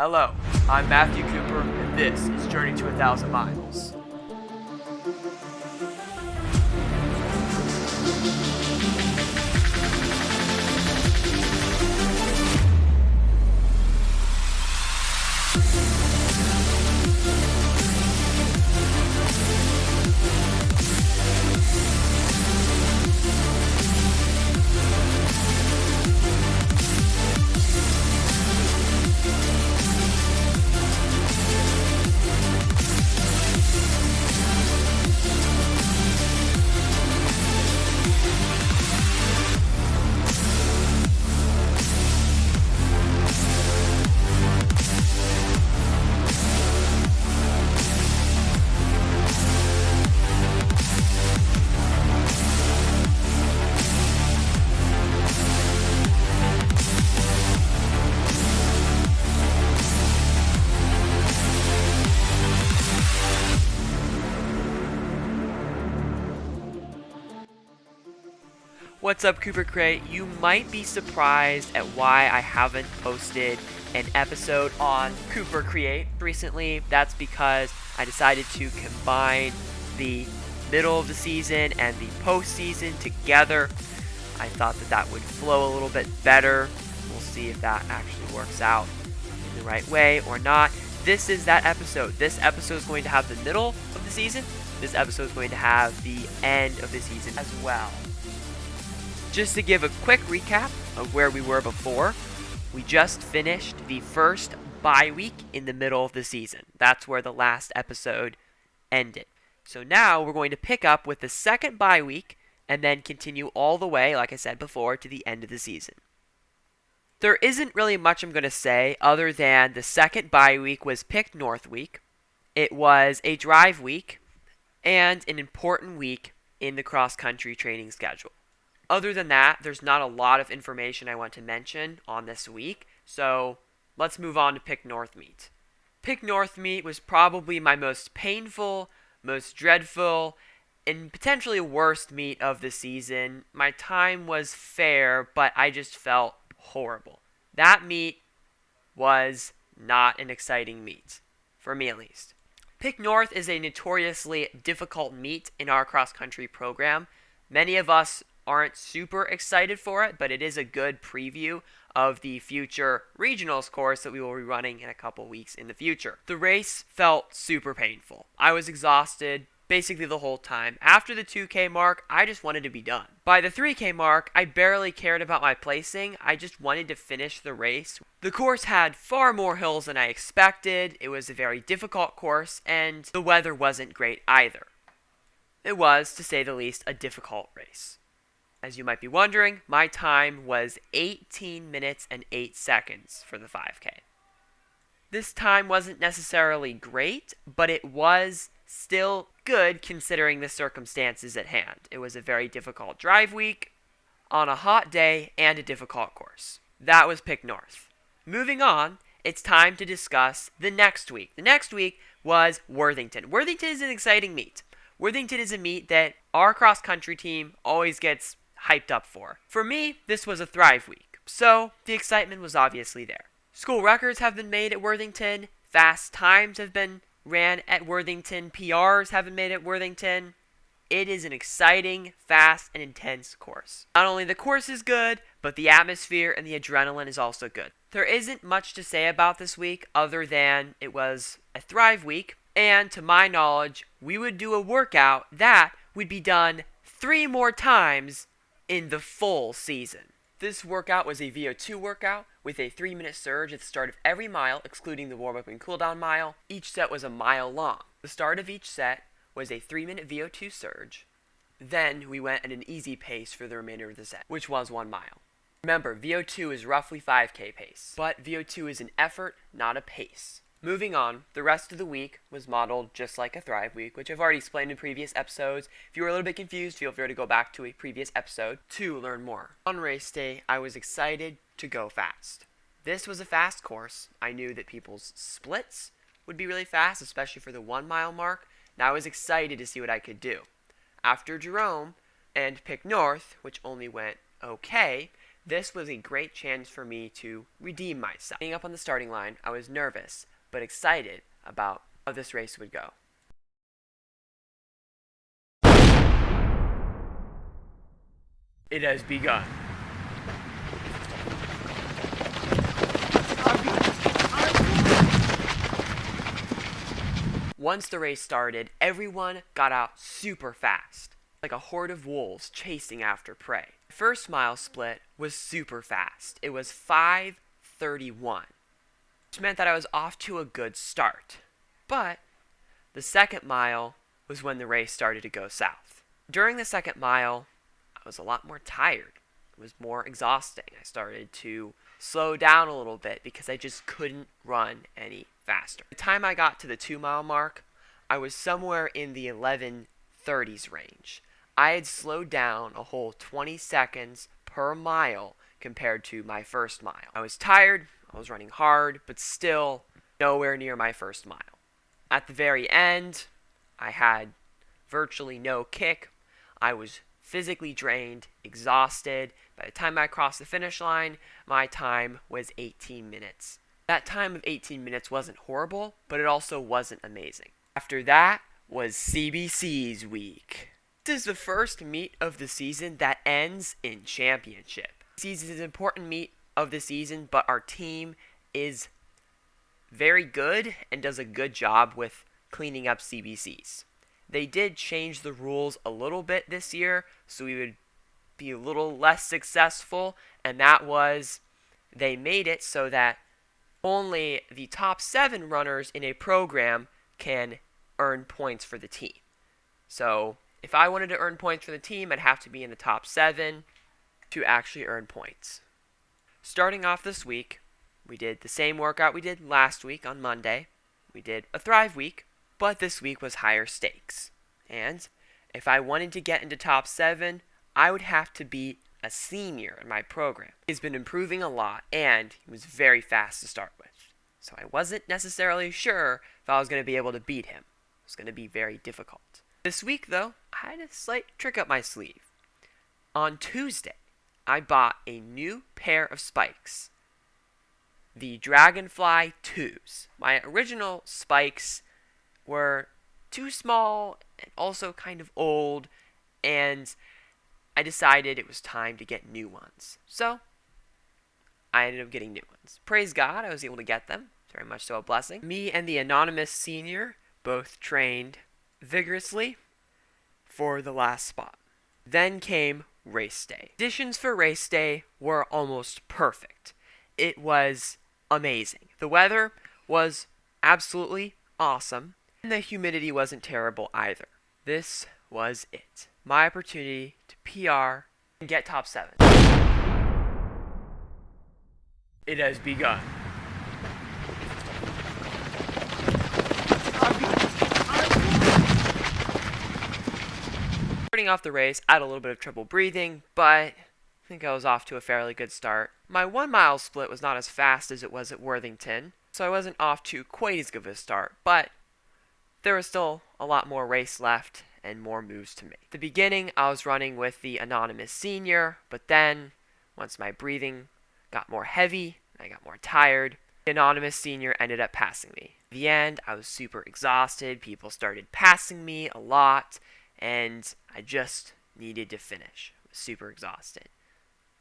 Hello, I'm Matthew Cooper, and this is Journey to 1,000 Miles. What's up, Cooper Crate? You might be surprised at why I haven't posted an episode on Cooper Create recently. That's because I decided to combine the middle of the season and the postseason together. I thought that would flow a little bit better. We'll see if that actually works out in the right way or not. This is that episode. This episode is going to have the middle of the season. This episode is going to have the end of the season as well. Just to give a quick recap of where we were before, we just finished the first bye week in the middle of the season. That's where the last episode ended. So now we're going to pick up with the second bye week and then continue all the way, like I said before, to the end of the season. There isn't really much I'm going to say other than the second bye week was Pick North week. It was a drive week and an important week in the cross-country training schedule. Other than that, there's not a lot of information I want to mention on this week, so let's move on to Pick North meet. Pick North meet was probably my most painful, most dreadful, and potentially worst meet of the season. My time was fair, but I just felt horrible. That meet was not an exciting meet, for me at least. Pick North is a notoriously difficult meet in our cross-country program. Many of us aren't super excited for it, but it is a good preview of the future regionals course that we will be running in a couple weeks in the future. The race felt super painful. I was exhausted basically the whole time. After the 2K mark, I just wanted to be done. By the 3K mark, I barely cared about my placing. I just wanted to finish the race. The course had far more hills than I expected. It was a very difficult course, and the weather wasn't great either. It was, to say the least, a difficult race. As you might be wondering, my time was 18 minutes and 8 seconds for the 5K. This time wasn't necessarily great, but it was still good considering the circumstances at hand. It was a very difficult drive week, on a hot day, and a difficult course. That was Pick North. Moving on, it's time to discuss the next week. The next week was Worthington. Worthington is an exciting meet. Worthington is a meet that our cross-country team always gets hyped up for. For me, this was a Thrive week, so the excitement was obviously there. School records have been made at Worthington, fast times have been ran at Worthington, PRs have been made at Worthington. It is an exciting, fast, and intense course. Not only the course is good, but the atmosphere and the adrenaline is also good. There isn't much to say about this week other than it was a Thrive week, and to my knowledge, we would do a workout that would be done 3 more times in the full season. This workout was a VO2 workout with a 3-minute surge at the start of every mile, excluding the warm-up and cool-down mile. Each set was a mile long. The start of each set was a 3-minute VO2 surge. Then we went at an easy pace for the remainder of the set, which was 1 mile. Remember, VO2 is roughly 5K pace, but VO2 is an effort, not a pace. Moving on, the rest of the week was modeled just like a Thrive week, which I've already explained in previous episodes. If you were a little bit confused, feel free to go back to a previous episode to learn more. On race day, I was excited to go fast. This was a fast course. I knew that people's splits would be really fast, especially for the 1 mile mark, and I was excited to see what I could do. After Jerome and Pick North, which only went okay, This was a great chance for me to redeem myself. Being up on the starting line, I was nervous, but excited about how this race would go. It has begun. Once the race started, everyone got out super fast, like a horde of wolves chasing after prey. The first mile split was super fast. It was 5:31, which meant that I was off to a good start. But the second mile was when the race started to go south. During the second mile, I was a lot more tired. It was more exhausting. I started to slow down a little bit because I just couldn't run any faster. By the time I got to the 2-mile mark, I was somewhere in the 11:30s range. I had slowed down a whole 20 seconds per mile compared to my first mile. I was tired, I was running hard, but still nowhere near my first mile. At the very end, I had virtually no kick. I was physically drained, exhausted. By the time I crossed the finish line, my time was 18 minutes. That time of 18 minutes wasn't horrible, but it also wasn't amazing. After that was CBC's week. This is the first meet of the season that ends in championship. This is an important meet of the season, but our team is very good and does a good job with cleaning up CBCs. They did change the rules a little bit this year, so we would be a little less successful, and that was they made it so that only the top 7 runners in a program can earn points for the team. So if I wanted to earn points for the team, I'd have to be in the top 7 to actually earn points. Starting off this week, we did the same workout we did last week on Monday. We did a Thrive week, but this week was higher stakes. And if I wanted to get into top 7, I would have to be a senior in my program. He's been improving a lot, and he was very fast to start with. So I wasn't necessarily sure if I was going to be able to beat him. It was going to be very difficult. This week, though, I had a slight trick up my sleeve. On Tuesday, I bought a new pair of spikes. The Dragonfly 2s. My original spikes were too small and also kind of old, and I decided it was time to get new ones. So I ended up getting new ones. Praise God, I was able to get them. Very much so a blessing. Me and the anonymous senior both trained vigorously for the last spot. Then came race day. Conditions for race day were almost perfect. It was amazing. The weather was absolutely awesome, and the humidity wasn't terrible either. This was it. My opportunity to PR and get top 7. It has begun. Starting off the race, I had a little bit of trouble breathing, but I think I was off to a fairly good start. My 1-mile split was not as fast as it was at Worthington, so I wasn't off to quite as good of a start, but there was still a lot more race left and more moves to make. At the beginning, I was running with the anonymous senior, but then, once my breathing got more heavy, and I got more tired, the anonymous senior ended up passing me. At the end, I was super exhausted, people started passing me a lot, and I just needed to finish. I was super exhausted.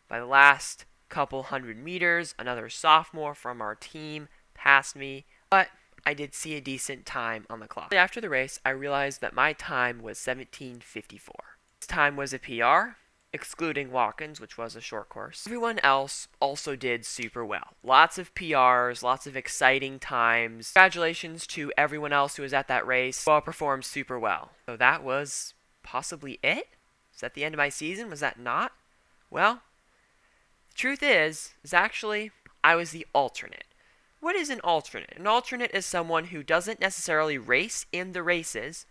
By the last couple 100 meters, another sophomore from our team passed me, but I did see a decent time on the clock. After the race, I realized that my time was 17:54. This time was a PR, excluding Watkins, which was a short course. Everyone else also did super well. Lots of PRs, lots of exciting times. Congratulations to everyone else who was at that race. All performed super well. So that was possibly it? Is that the end of my season? Was that not? Well, the truth is actually I was the alternate. What is an alternate? An alternate is someone who doesn't necessarily race in the races,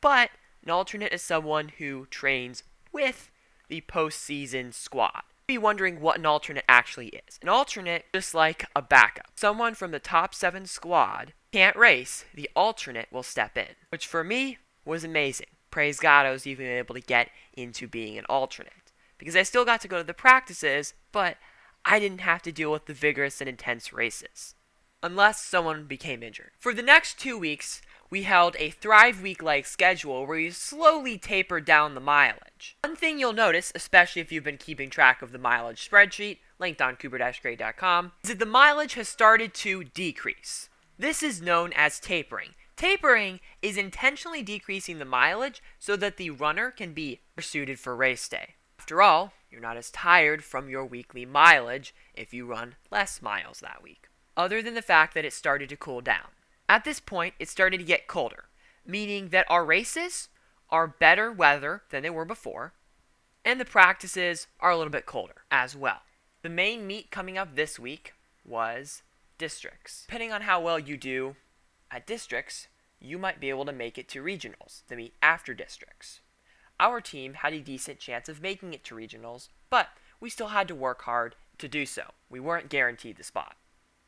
but an alternate is someone who trains with the postseason squad. You'd be wondering what an alternate actually is. An alternate, just like a backup. Someone from the top 7 squad can't race, the alternate will step in, which for me was amazing. Praise God, I was even able to get into being an alternate, because I still got to go to the practices, but I didn't have to deal with the vigorous and intense races, unless someone became injured. For the next 2 weeks, we held a Thrive Week-like schedule where we slowly tapered down the mileage. One thing you'll notice, especially if you've been keeping track of the mileage spreadsheet, linked on cooper-gray.com, is that the mileage has started to decrease. This is known as tapering. Tapering is intentionally decreasing the mileage so that the runner can be suited for race day. After all, you're not as tired from your weekly mileage if you run less miles that week, other than the fact that it started to cool down. At this point, it started to get colder, meaning that our races are better weather than they were before, and the practices are a little bit colder as well. The main meet coming up this week was districts. Depending on how well you do at districts, you might be able to make it to regionals, the meet after districts. Our team had a decent chance of making it to regionals, but we still had to work hard to do so. We weren't guaranteed the spot.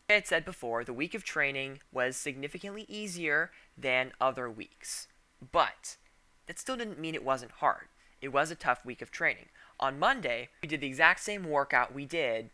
Like I had said before, the week of training was significantly easier than other weeks, but that still didn't mean it wasn't hard. It was a tough week of training. On Monday, we did the exact same workout we did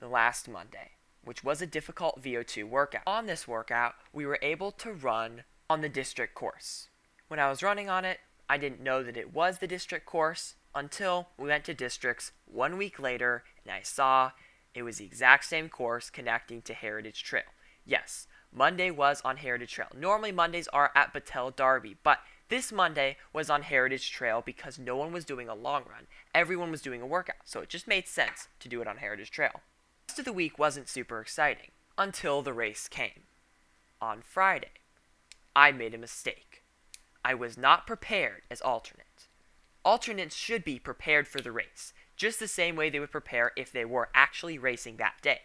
the last Monday, which was a difficult VO2 workout. On this workout, we were able to run on the district course. When I was running on it, I didn't know that it was the district course until we went to districts 1 week later and I saw it was the exact same course connecting to Heritage Trail. Yes, Monday was on Heritage Trail. Normally Mondays are at Battelle Derby, but this Monday was on Heritage Trail because no one was doing a long run. Everyone was doing a workout, so it just made sense to do it on Heritage Trail. The rest of the week wasn't super exciting until the race came. On Friday, I made a mistake. I was not prepared as alternate. Alternates should be prepared for the race, just the same way they would prepare if they were actually racing that day.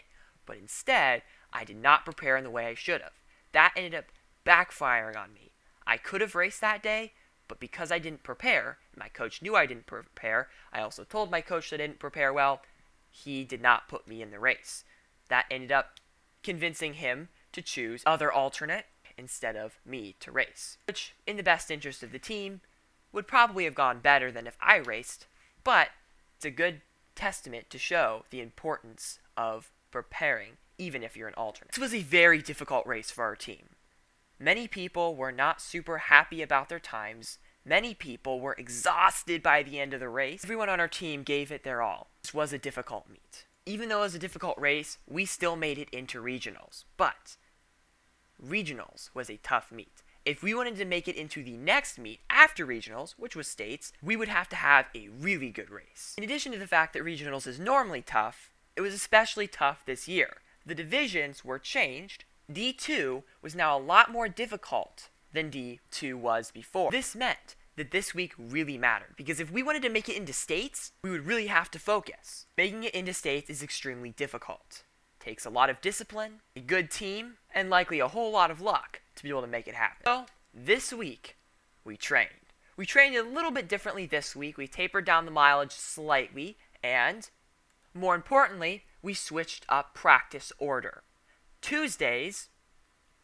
But instead, I did not prepare in the way I should have. That ended up backfiring on me. I could have raced that day, but because I didn't prepare, and my coach knew I didn't prepare, I also told my coach that I didn't prepare well, he did not put me in the race. That ended up convincing him to choose other alternate instead of me to race, which, in the best interest of the team, would probably have gone better than if I raced, but it's a good testament to show the importance of preparing, even if you're an alternate. This was a very difficult race for our team. Many people were not super happy about their times. Many people were exhausted by the end of the race. Everyone on our team gave it their all. This was a difficult meet. Even though it was a difficult race, we still made it into regionals. But regionals was a tough meet. If we wanted to make it into the next meet after regionals, which was states, we would have to have a really good race. In addition to the fact that regionals is normally tough, it was especially tough this year. The divisions were changed. D2 was now a lot more difficult than D2 was before. This meant that this week really mattered, because if we wanted to make it into states, we would really have to focus. Making it into states is extremely difficult. It takes a lot of discipline, a good team, and likely a whole lot of luck to be able to make it happen. So, this week, we trained. We trained a little bit differently this week. We tapered down the mileage slightly, and more importantly, we switched up practice order. Tuesdays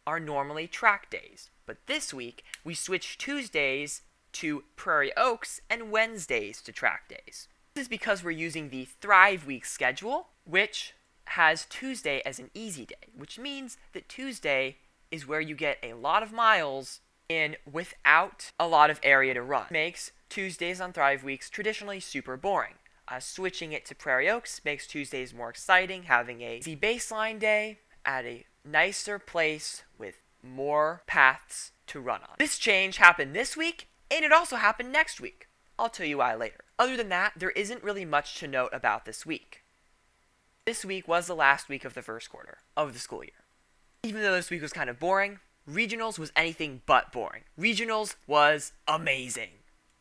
are normally track days, but this week we switched Tuesdays to Prairie Oaks and Wednesdays to track days. This is because we're using the Thrive Week schedule, which has Tuesday as an easy day, which means that Tuesday is where you get a lot of miles in without a lot of area to run. It makes Tuesdays on Thrive Weeks traditionally super boring. Switching it to Prairie Oaks makes Tuesdays more exciting, having a easy baseline day at a nicer place with more paths to run on. This change happened this week, and it also happened next week. I'll tell you why later. Other than that, there isn't really much to note about this week. This week was the last week of the first quarter of the school year. Even though this week was kind of boring, regionals was anything but boring. Regionals was amazing.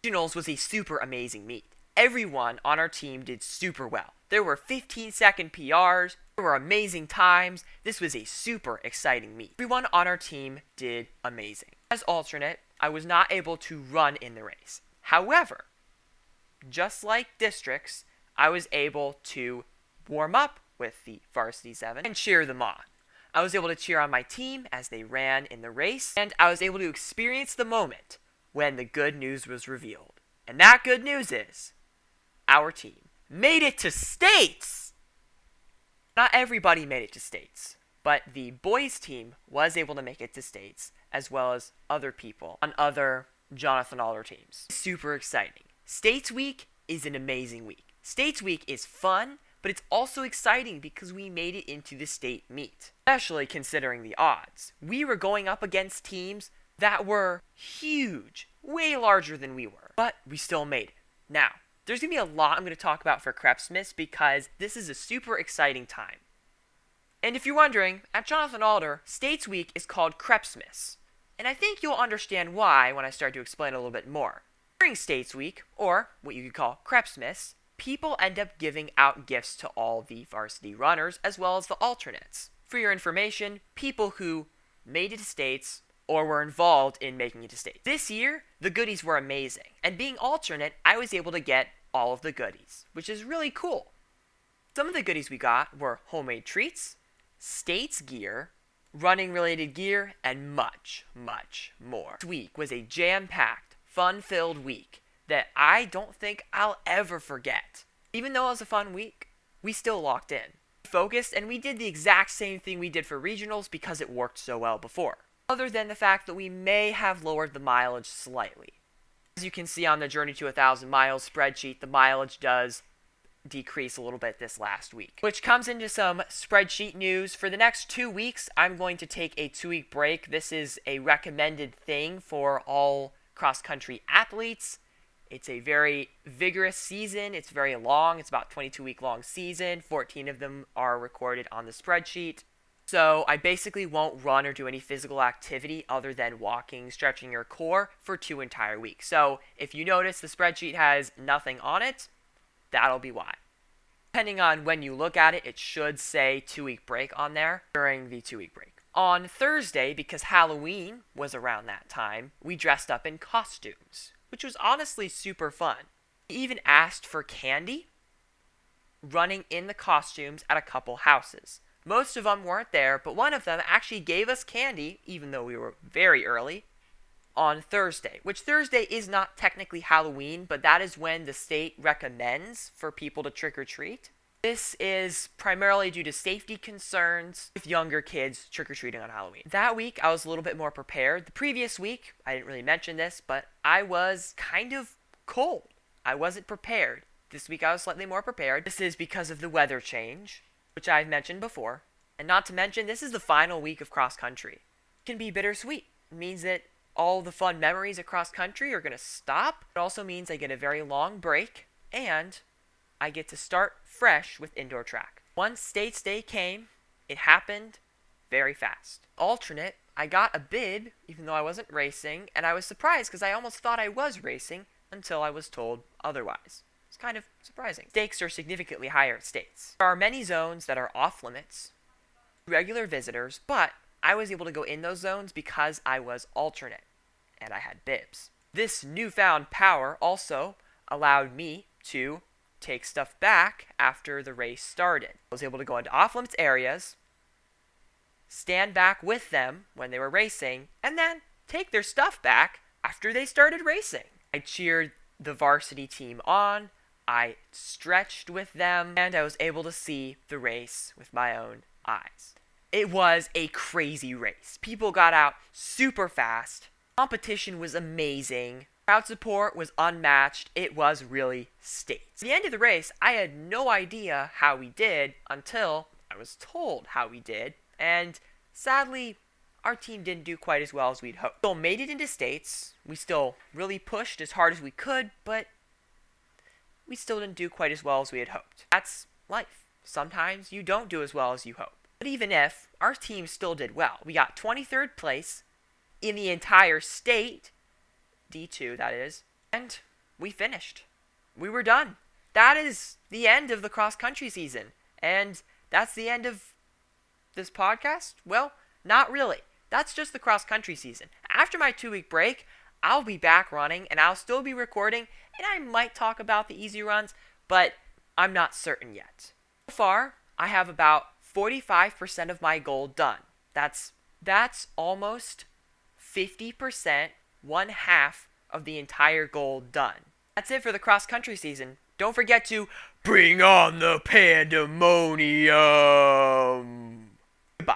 Regionals was a super amazing meet. Everyone on our team did super well. There were 15-second PRs, there were amazing times. This was a super exciting meet. Everyone on our team did amazing. As alternate, I was not able to run in the race. However, just like districts, I was able to warm up with the Varsity 7 and cheer them on. I was able to cheer on my team as they ran in the race, and I was able to experience the moment when the good news was revealed. And that good news is our team made it to states! Not everybody made it to states, but the boys team was able to make it to states, as well as other people on other Jonathan Alder teams. Super exciting. States Week is an amazing week. States Week is fun, but it's also exciting because we made it into the state meet. Especially considering the odds. We were going up against teams that were huge, way larger than we were, but we still made it. Now, there's going to be a lot I'm going to talk about for Krebsmas because this is a super exciting time. And if you're wondering, at Jonathan Alder, States Week is called Krebsmas. And I think you'll understand why when I start to explain a little bit more. During States Week, or what you could call Krebsmas, people end up giving out gifts to all the varsity runners as well as the alternates. For your information, people who made it to states or were involved in making it to states. This year, the goodies were amazing, and being alternate, I was able to get all of the goodies, which is really cool. Some of the goodies we got were homemade treats, states gear, running related gear, and much, much more. This week was a jam-packed, fun-filled week that I don't think I'll ever forget. Even though it was a fun week, we still locked in, focused, and we did the exact same thing we did for regionals because it worked so well before. Other than the fact that we may have lowered the mileage slightly. As you can see on the Journey to 1,000 Miles spreadsheet, the mileage does decrease a little bit this last week. Which comes into some spreadsheet news. For the next 2 weeks, I'm going to take a 2-week break. This is a recommended thing for all cross-country athletes. It's a very vigorous season. It's very long. It's about 22-week long season. 14 of them are recorded on the spreadsheet. So I basically won't run or do any physical activity other than walking, stretching your core for 2 entire weeks. So if you notice the spreadsheet has nothing on it, that'll be why. Depending on when you look at it, it should say 2-week break on there during the 2-week break. On Thursday, because Halloween was around that time, we dressed up in costumes, which was honestly super fun. We even asked for candy, running in the costumes at a couple houses. Most of them weren't there, but one of them actually gave us candy, even though we were very early, on Thursday. Which Thursday is not technically Halloween, but that is when the state recommends for people to trick-or-treat. This is primarily due to safety concerns with younger kids trick-or-treating on Halloween. That week, I was a little bit more prepared. The previous week, I didn't really mention this, but I was kind of cold. I wasn't prepared. This week, I was slightly more prepared. This is because of the weather change, which I've mentioned before. And not to mention, this is the final week of cross-country. It can be bittersweet. It means that all the fun memories of cross-country are going to stop. It also means I get a very long break, and I get to start fresh with indoor track. Once States Day came, it happened very fast. Alternate, I got a bib, even though I wasn't racing, and I was surprised because I almost thought I was racing until I was told otherwise. It's kind of surprising. Stakes are significantly higher at states. There are many zones that are off limits to regular visitors, but I was able to go in those zones because I was alternate and I had bibs. This newfound power also allowed me to take stuff back after the race started. I was able to go into off-limits areas, stand back with them when they were racing, and then take their stuff back after they started racing. I cheered the varsity team on, I stretched with them, and I was able to see the race with my own eyes. It was a crazy race. People got out super fast. Competition was amazing. Crowd support was unmatched. It was really states. At the end of the race, I had no idea how we did until I was told how we did. And sadly, our team didn't do quite as well as we'd hoped. Still made it into states. We still really pushed as hard as we could, but we still didn't do quite as well as we had hoped. That's life. Sometimes you don't do as well as you hope. But even if, our team still did well. We got 23rd place in the entire state, D2 that is, and we finished. We were done. That is the end of the cross-country season. And that's the end of this podcast? Well, not really. That's just the cross-country season. After my 2-week break, I'll be back running, and I'll still be recording, and I might talk about the easy runs, but I'm not certain yet. So far, I have about 45% of my goal done. That's almost 50%, 1/2 of the entire goal done. That's it for the cross-country season. Don't forget to Bring on the pandemonium. Goodbye.